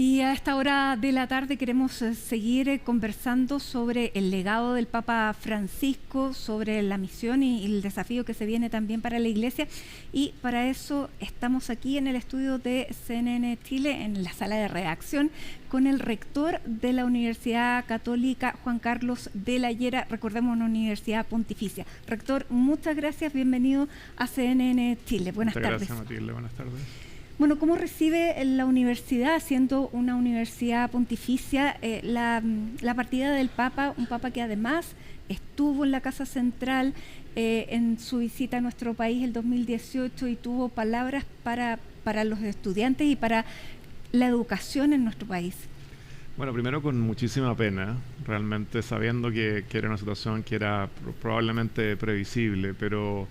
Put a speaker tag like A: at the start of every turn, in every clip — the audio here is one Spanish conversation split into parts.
A: Y a esta hora de la tarde queremos seguir conversando sobre el legado del Papa Francisco, sobre la misión y el desafío que se viene también para la Iglesia. Y para eso estamos aquí en el estudio de CNN Chile, en la sala de redacción, con el rector de la Universidad Católica, Juan Carlos de la Llera, recordemos, una universidad pontificia. Rector, muchas gracias, bienvenido a CNN Chile. Buenas tardes.
B: Gracias, Matilde, buenas tardes.
A: Bueno, ¿cómo recibe la universidad, siendo una universidad pontificia, la partida del Papa, un Papa que además estuvo en la Casa Central en su visita a nuestro país el 2018 y tuvo palabras para los estudiantes y para la educación en nuestro país?
B: Bueno, primero con muchísima pena, realmente sabiendo que era una situación que era probablemente previsible, pero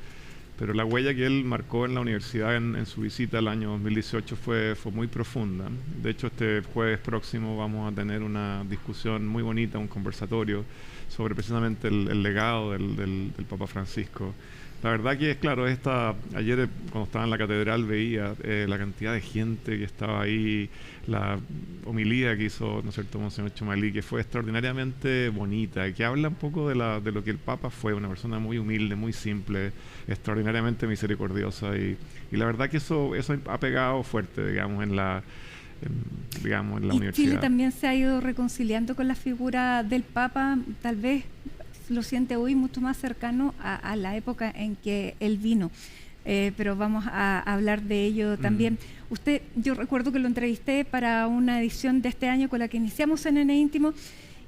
B: la huella que él marcó en la universidad en su visita el año 2018 fue muy profunda. De hecho, este jueves próximo vamos a tener una discusión muy bonita, un conversatorio sobre precisamente el legado del Papa Francisco. La verdad que, claro, ayer cuando estaba en la catedral veía la cantidad de gente que estaba ahí, la homilía que hizo, ¿no es cierto?, Monseñor Chomalí, que fue extraordinariamente bonita, que habla un poco de lo que el Papa fue, una persona muy humilde, muy simple, extraordinariamente misericordiosa, y la verdad que eso ha pegado fuerte, digamos, en la universidad.
A: Chile también se ha ido reconciliando con la figura del Papa, tal vez lo siente hoy mucho más cercano a la época en que él vino, pero vamos a hablar de ello también. Yo recuerdo que lo entrevisté para una edición de este año con la que iniciamos en CNN Íntimo,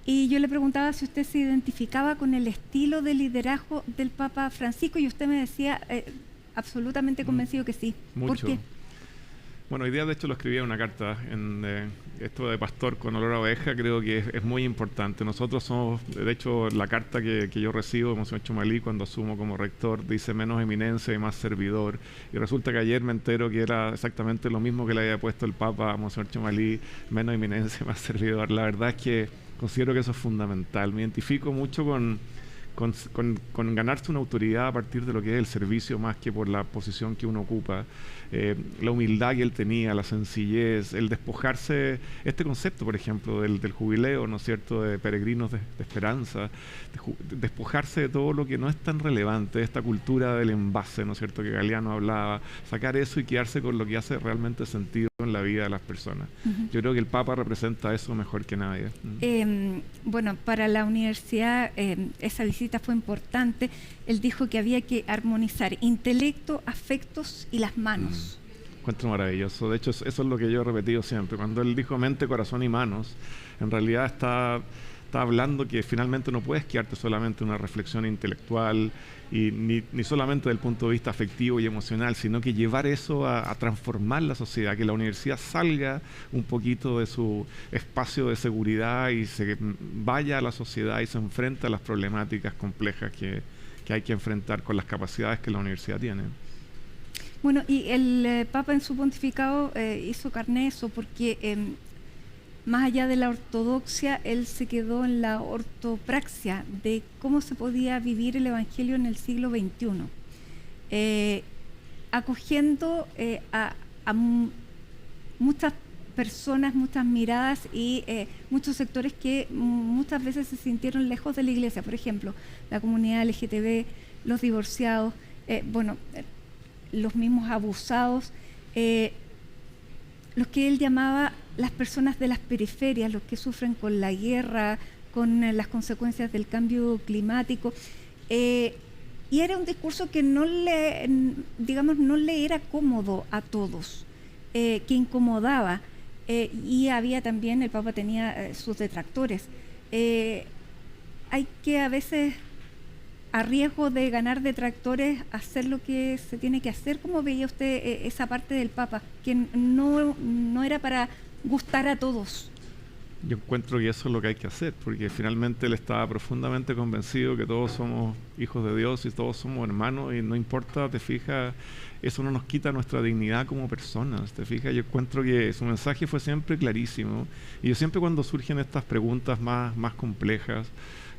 A: y yo le preguntaba si usted se identificaba con el estilo de liderazgo del Papa Francisco, y usted me decía absolutamente convencido que sí.
B: Mucho.
A: ¿Por qué?
B: Bueno, hoy día de hecho lo escribí en una carta, esto de pastor con olor a oveja creo que es muy importante. Nosotros somos, de hecho, la carta que yo recibo de Monseñor Chomalí cuando asumo como rector dice menos eminencia y más servidor, y resulta que ayer me entero que era exactamente lo mismo que le había puesto el Papa a Monseñor Chomalí, menos eminencia y más servidor. La verdad es que considero que eso es fundamental. Me identifico mucho con ganarse una autoridad a partir de lo que es el servicio más que por la posición que uno ocupa, la humildad que él tenía, la sencillez, el despojarse, este concepto, por ejemplo, del jubileo, ¿no es cierto?, de peregrinos de esperanza, despojarse de todo lo que no es tan relevante, esta cultura del envase, ¿no es cierto?, que Galeano hablaba, sacar eso y quedarse con lo que hace realmente sentido en la vida de las personas. Yo creo que el Papa representa eso mejor que nadie.
A: Bueno, para la universidad esa visita fue importante. Él dijo que había que armonizar intelecto, afectos y las manos.
B: Encuentro maravilloso. De hecho, eso es lo que yo he repetido siempre. Cuando él dijo mente, corazón y manos, en realidad está hablando que finalmente no puedes quedarte solamente en una reflexión intelectual y ni solamente del punto de vista afectivo y emocional, sino que llevar eso a transformar la sociedad, que la universidad salga un poquito de su espacio de seguridad y se vaya a la sociedad y se enfrente a las problemáticas complejas que hay que enfrentar con las capacidades que la universidad tiene.
A: Bueno, y el Papa en su pontificado hizo carne eso, porque más allá de la ortodoxia, él se quedó en la ortopraxia de cómo se podía vivir el Evangelio en el siglo XXI, acogiendo a muchas personas, muchas miradas y muchos sectores que muchas veces se sintieron lejos de la Iglesia. Por ejemplo, la comunidad LGTB, los divorciados, los mismos abusados, los que él llamaba las personas de las periferias, los que sufren con la guerra, con las consecuencias del cambio climático. Y era un discurso que no le era cómodo a todos, que incomodaba. Y había también, el Papa tenía sus detractores. Hay que a veces, a riesgo de ganar detractores, hacer lo que se tiene que hacer. ¿Cómo veía usted esa parte del Papa, que no era para gustar a todos?
B: Yo encuentro que eso es lo que hay que hacer, porque finalmente él estaba profundamente convencido que todos somos hijos de Dios y todos somos hermanos, y no importa, te fijas, eso no nos quita nuestra dignidad como personas, te fijas. Yo encuentro que su mensaje fue siempre clarísimo, y yo siempre, cuando surgen estas preguntas más complejas,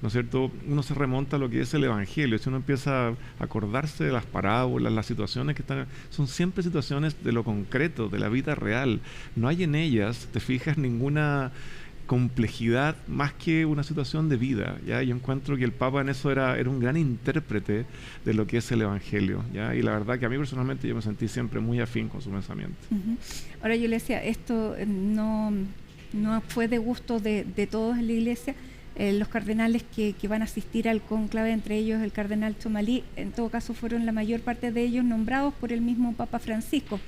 B: ¿no es cierto?, uno se remonta a lo que es el Evangelio. Si uno empieza a acordarse de las parábolas, las situaciones que están, son siempre situaciones de lo concreto, de la vida real. No hay en ellas, te fijas, ninguna complejidad más que una situación de vida, ¿ya? Yo encuentro que el Papa en eso era un gran intérprete de lo que es el Evangelio, ¿ya? Y la verdad que a mí personalmente yo me sentí siempre muy afín con su pensamiento.
A: Ahora yo le decía, esto no fue de gusto de todos en la Iglesia. Los cardenales que van a asistir al cónclave, entre ellos el cardenal Chomalí, en todo caso fueron la mayor parte de ellos nombrados por el mismo Papa Francisco.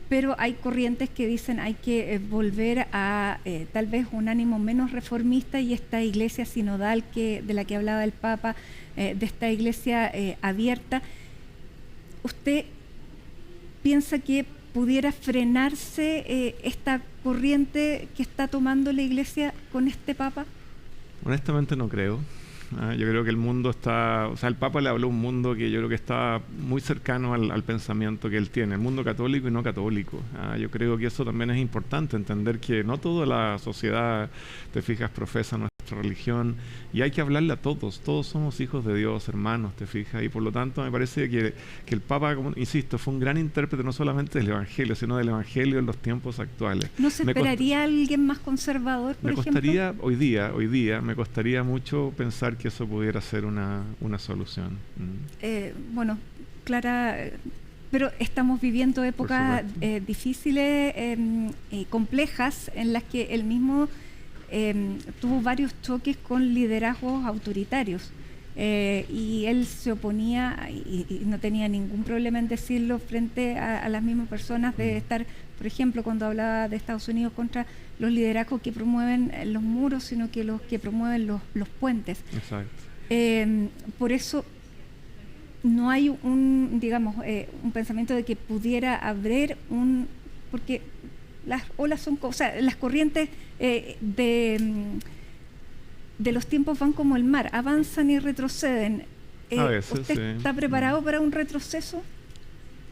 A: Pero hay corrientes que dicen hay que volver a tal vez un ánimo menos reformista, y esta iglesia sinodal de la que hablaba el Papa, de esta iglesia abierta. ¿Usted piensa que pudiera frenarse esta corriente que está tomando la iglesia con este Papa?
B: Honestamente no creo. Yo creo que el mundo está, o sea, el Papa le habló a un mundo que yo creo que está muy cercano al pensamiento que él tiene, el mundo católico y no católico. Yo creo que eso también es importante, entender que no toda la sociedad, te fijas, profesa nuestra religión, y hay que hablarle a todos somos hijos de Dios, hermanos, te fijas, y por lo tanto me parece que el Papa, como insisto, fue un gran intérprete no solamente del Evangelio, sino del Evangelio en los tiempos actuales.
A: ¿No se esperaría alguien más conservador, por ejemplo?
B: Hoy día, me costaría mucho pensar que eso pudiera ser una solución.
A: Bueno, Clara, pero estamos viviendo épocas difíciles y complejas, en las que él mismo tuvo varios choques con liderazgos autoritarios, y él se oponía y no tenía ningún problema en decirlo frente a las mismas personas, de estar, por ejemplo, cuando hablaba de Estados Unidos, contra los liderazgos que promueven los muros, sino que los que promueven los puentes.
B: Exacto.
A: Por eso no hay un pensamiento de que pudiera haber porque las olas son, o sea, las corrientes de los tiempos van como el mar, avanzan y retroceden.
B: A veces,
A: ¿Usted está preparado para un retroceso?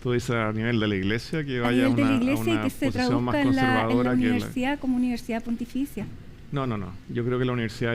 B: Tú dices a nivel de la iglesia, que
A: vaya a una y que se traduzca en la universidad como universidad pontificia.
B: No. Yo creo que la universidad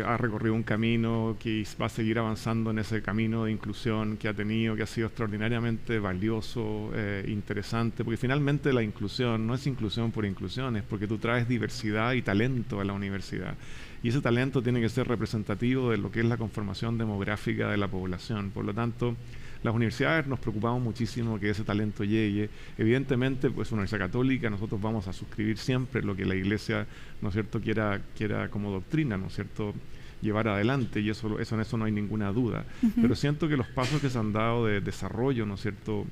B: ha recorrido un camino que va a seguir avanzando en ese camino de inclusión que ha tenido, que ha sido extraordinariamente valioso, interesante, porque finalmente la inclusión no es inclusión por inclusión, es porque tú traes diversidad y talento a la universidad. Y ese talento tiene que ser representativo de lo que es la conformación demográfica de la población. Por lo tanto, las universidades nos preocupamos muchísimo que ese talento llegue. Evidentemente, pues una universidad católica, nosotros vamos a suscribir siempre lo que la Iglesia, ¿no es cierto?, quiera como doctrina, ¿no es cierto?, llevar adelante, y en eso no hay ninguna duda. Pero siento que los pasos que se han dado de desarrollo, ¿no es cierto?,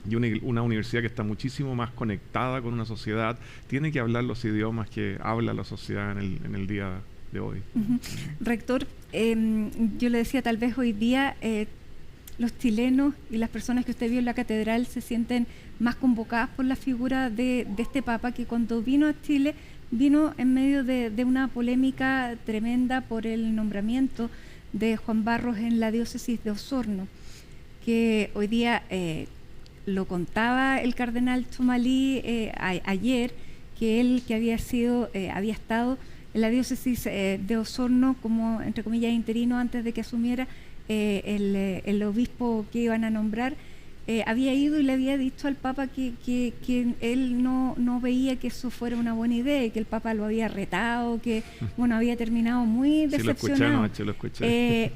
B: y una universidad que está muchísimo más conectada con una sociedad, tiene que hablar los idiomas que habla la sociedad en el día de hoy.
A: Rector, yo le decía, tal vez hoy día los chilenos y las personas que usted vio en la catedral se sienten más convocadas por la figura de este Papa, que cuando vino a Chile vino en medio de una polémica tremenda por el nombramiento de Juan Barros en la diócesis de Osorno, que hoy día lo contaba el cardenal Chomalí ayer, que él, que había estado en la diócesis de Osorno como, entre comillas, interino antes de que asumiera el obispo que iban a nombrar, había ido y le había dicho al Papa que él no veía que eso fuera una buena idea, y que el Papa lo había retado, que había terminado muy decepcionado.
B: Sí, lo escuché.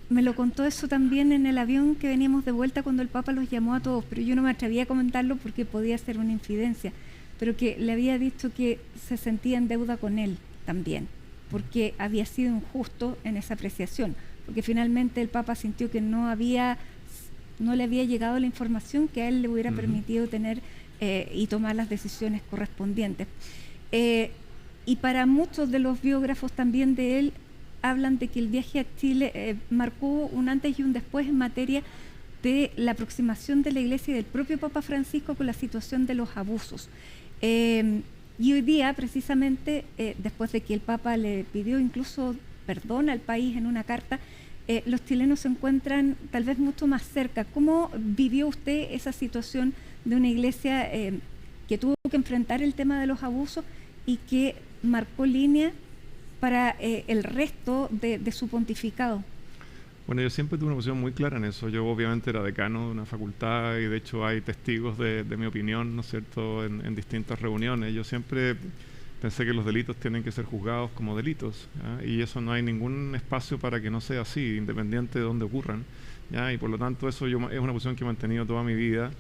A: Me lo contó eso también en el avión que veníamos de vuelta, cuando el Papa los llamó a todos, pero yo no me atrevía a comentarlo porque podía ser una infidencia, pero que le había dicho que se sentía en deuda con él también, porque había sido injusto en esa apreciación, porque finalmente el Papa sintió que no le había llegado la información que a él le hubiera permitido tener y tomar las decisiones correspondientes. Y para muchos de los biógrafos también de él, hablan de que el viaje a Chile marcó un antes y un después en materia de la aproximación de la Iglesia y del propio Papa Francisco con la situación de los abusos. Y hoy día, precisamente, después de que el Papa le pidió incluso perdón al país en una carta, los chilenos se encuentran tal vez mucho más cerca. ¿Cómo vivió usted esa situación de una iglesia que tuvo que enfrentar el tema de los abusos y que marcó línea para el resto de su pontificado?
B: Bueno, yo siempre tuve una posición muy clara en eso. Yo obviamente era decano de una facultad y de hecho hay testigos de mi opinión, ¿no es cierto?, en distintas reuniones. Yo siempre pensé que los delitos tienen que ser juzgados como delitos, ¿ya? Y eso no hay ningún espacio para que no sea así, independiente de dónde ocurran, ¿ya? Y por lo tanto eso es una posición que he mantenido toda mi vida.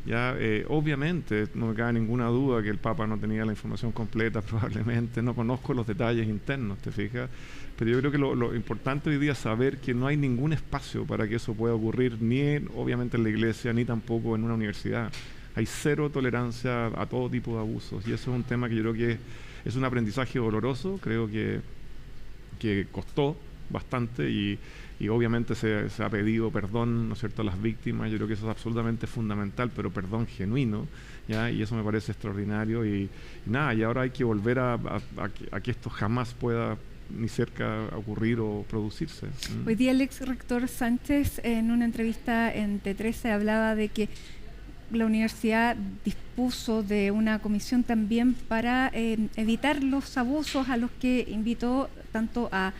B: Ya, obviamente, no me cabe ninguna duda que el Papa no tenía la información completa, probablemente, no conozco los detalles internos, ¿te fijas? Pero yo creo que lo importante hoy día es saber que no hay ningún espacio para que eso pueda ocurrir, obviamente en la iglesia, ni tampoco en una universidad. Hay cero tolerancia a todo tipo de abusos, y eso es un tema que yo creo que es un aprendizaje doloroso, creo que costó bastante y obviamente se ha pedido perdón, ¿no es cierto?, a las víctimas. Yo creo que eso es absolutamente fundamental, pero perdón genuino, ¿ya? Y eso me parece extraordinario y nada, y ahora hay que volver a que esto jamás pueda ni cerca ocurrir o producirse.
A: Hoy día el ex rector Sánchez, en una entrevista en T13, hablaba de que la universidad dispuso de una comisión también para evitar los abusos, a los que invitó tanto a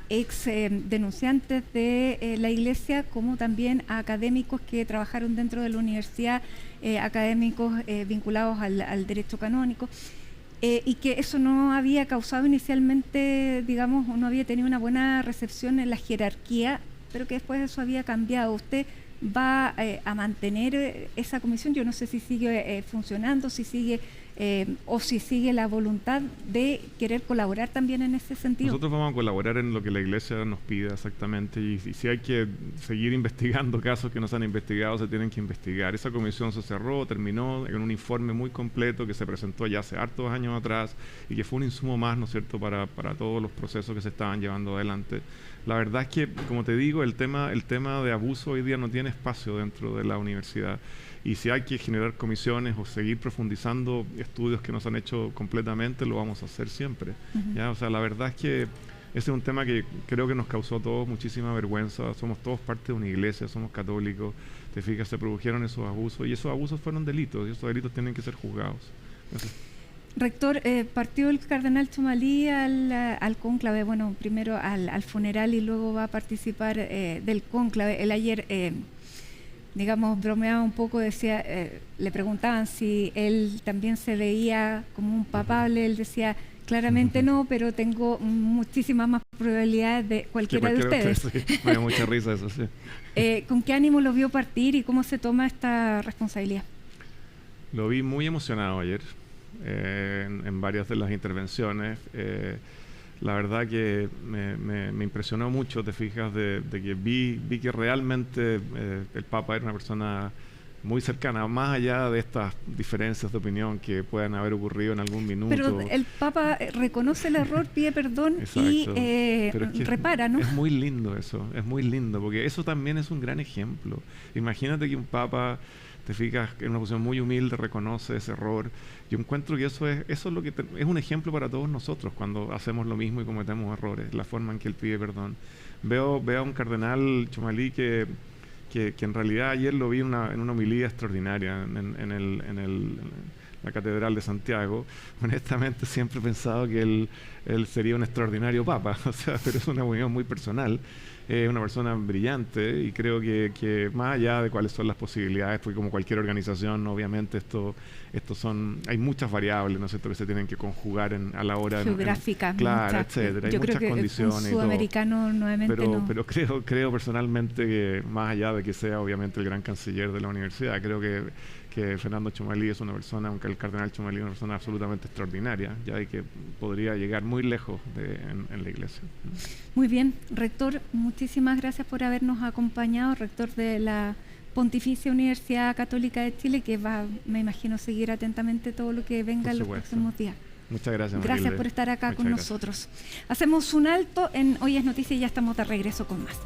A: ex denunciantes de la iglesia como también a académicos que trabajaron dentro de la universidad, académicos vinculados al derecho canónico, y que eso no había causado inicialmente, digamos, no había tenido una buena recepción en la jerarquía, pero que después eso había cambiado. ¿Usted va a mantener esa comisión? Yo no sé si sigue funcionando, si sigue o si sigue la voluntad de querer colaborar también en ese sentido.
B: Nosotros vamos a colaborar en lo que la iglesia nos pida exactamente, y si hay que seguir investigando casos que no se han investigado, se tienen que investigar. Esa comisión se cerró, terminó en un informe muy completo que se presentó ya hace hartos años atrás y que fue un insumo más, ¿no es cierto?, para todos los procesos que se estaban llevando adelante. La verdad es que, como te digo, el tema de abuso hoy día no tiene espacio dentro de la universidad. Y si hay que generar comisiones o seguir profundizando estudios que no se han hecho completamente, lo vamos a hacer siempre. ¿Ya? O sea, la verdad es que ese es un tema que creo que nos causó a todos muchísima vergüenza. Somos todos parte de una iglesia, somos católicos. Te fijas, se produjeron esos abusos y esos abusos fueron delitos y esos delitos tienen que ser juzgados. Gracias.
A: Rector, partió el cardenal Chomalí al cónclave, bueno, primero al funeral y luego va a participar del cónclave. Él ayer, digamos, bromeaba un poco, decía, le preguntaban si él también se veía como un papable, él decía, claramente no, pero tengo muchísimas más probabilidades de cualquiera de ustedes.
B: Sí, me da mucha risa eso, sí.
A: ¿Con qué ánimo lo vio partir y cómo se toma esta responsabilidad?
B: Lo vi muy emocionado ayer. En varias de las intervenciones. La verdad que me impresionó mucho, te fijas, de que vi que realmente el Papa era una persona muy cercana, más allá de estas diferencias de opinión que puedan haber ocurrido en algún minuto.
A: Pero el Papa reconoce el error, pide perdón. Exacto. Y pero es que repara, ¿no?
B: Es muy lindo eso, es muy lindo, porque eso también es un gran ejemplo. Imagínate que un Papa, te fijas, en una posición muy humilde, reconoce ese error. Yo encuentro que eso es lo que es un ejemplo para todos nosotros cuando hacemos lo mismo y cometemos errores, la forma en que él pide perdón. Veo a un cardenal Chomalí que en realidad ayer lo vi en una homilía extraordinaria en la Catedral de Santiago. Honestamente siempre he pensado que él sería un extraordinario papa, o sea, pero es una opinión muy personal. Una persona brillante y creo que más allá de cuáles son las posibilidades, porque como cualquier organización, obviamente hay muchas variables, ¿no es cierto?, que se tienen que conjugar a la hora
A: geográfica,
B: claro, etcétera. Hay muchas condiciones.
A: Un sudamericano nuevamente
B: pero creo personalmente que más allá de que sea obviamente el gran canciller de la universidad, creo que Fernando Chomalí es una persona, aunque el cardenal Chomalí es una persona absolutamente extraordinaria, ya de que podría llegar muy lejos en la iglesia.
A: Muy bien, rector, muchísimas gracias por habernos acompañado, rector de la Pontificia Universidad Católica de Chile, que va, me imagino, seguir atentamente todo lo que venga en los próximos días.
B: Muchas gracias,
A: Marilde. Gracias por estar acá con nosotros. Hacemos un alto en Hoy es Noticia y ya estamos de regreso con más.